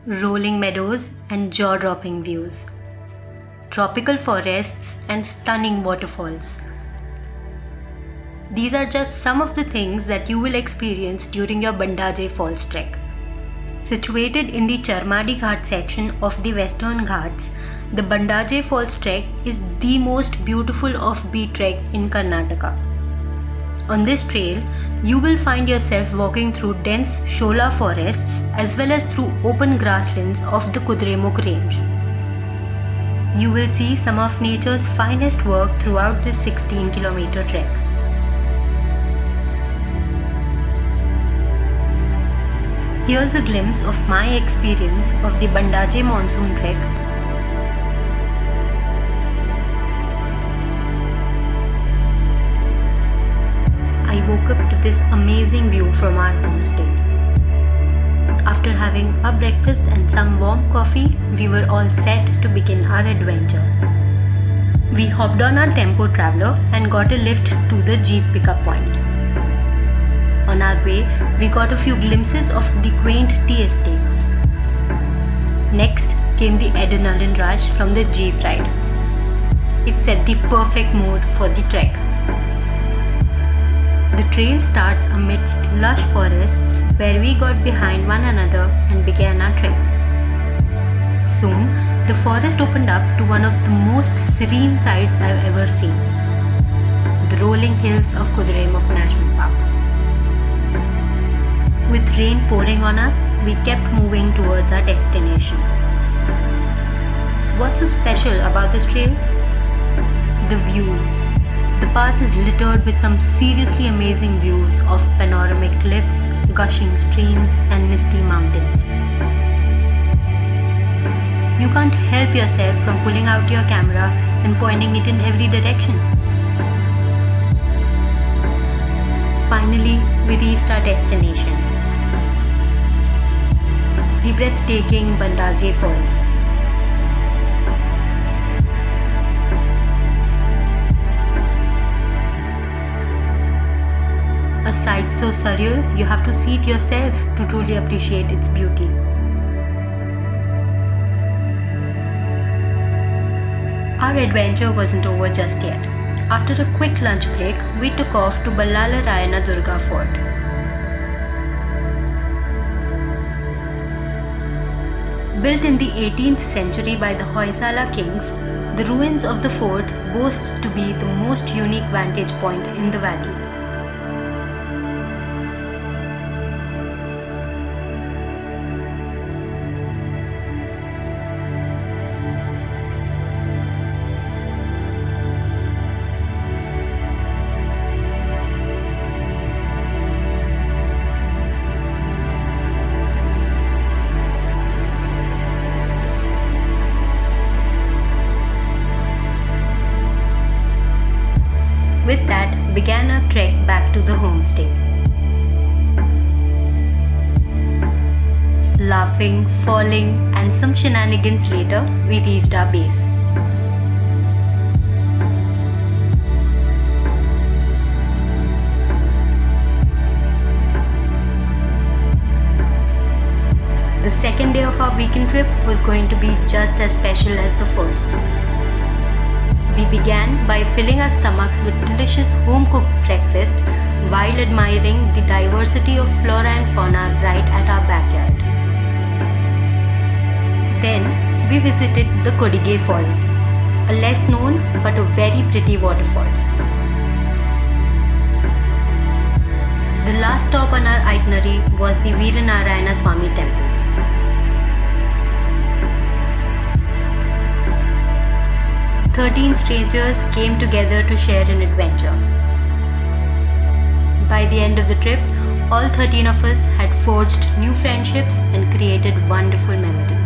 rolling meadows and jaw-dropping views, tropical forests and stunning waterfalls. These are just some of the things that you will experience during your Bandaje Falls trek. Situated in the Charmadi Ghat section of the Western Ghats, the Bandaje Falls trek is the most beautiful offbeat trek in Karnataka. On this trail, you will find yourself walking through dense shola forests as well as through open grasslands of the Kudremukh range. You will see some of nature's finest work throughout this 16-kilometer trek. Here's a glimpse of my experience of the Bandaje monsoon trek. I woke up to this amazing view from our homestay. After having a breakfast and some warm coffee, we were all set to begin our adventure. We hopped on our tempo traveler and got a lift to the jeep pickup point. On our way, we got a few glimpses of the quaint tea estates. Next came the adrenaline rush from the jeep ride. It set the perfect mood for the trek. The trail starts amidst lush forests where we got behind one another and began our trek. Soon, the forest opened up to one of the most serene sights I've ever seen: the rolling hills of Kudremukh National Park. With rain pouring on us, we kept moving towards our destination. What's so special about this trail? The views. The path is littered with some seriously amazing views of panoramic cliffs, gushing streams, and misty mountains. You can't help yourself from pulling out your camera and pointing it in every direction. Finally, we reached our destination: the breathtaking Bandaje Falls. A sight so surreal, you have to see it yourself to truly appreciate its beauty. Our adventure wasn't over just yet. After a quick lunch break, we took off to Ballarayanadurga fort. Built in the 18th century by the Hoysala kings, the ruins of the fort boasts to be the most unique vantage point in the valley. With that, began our trek back to the homestay. Laughing, falling, and some shenanigans later, we reached our base. The second day of our weekend trip was going to be just as special as the first. We began by filling our stomachs with delicious home-cooked breakfast while admiring the diversity of flora and fauna right at our backyard. Then we visited the Kodige Falls, a less known but a very pretty waterfall. The last stop on our itinerary was the Veeranarayana Swami temple. 13 strangers came together to share an adventure. By the end of the trip, all 13 of us had forged new friendships and created wonderful memories.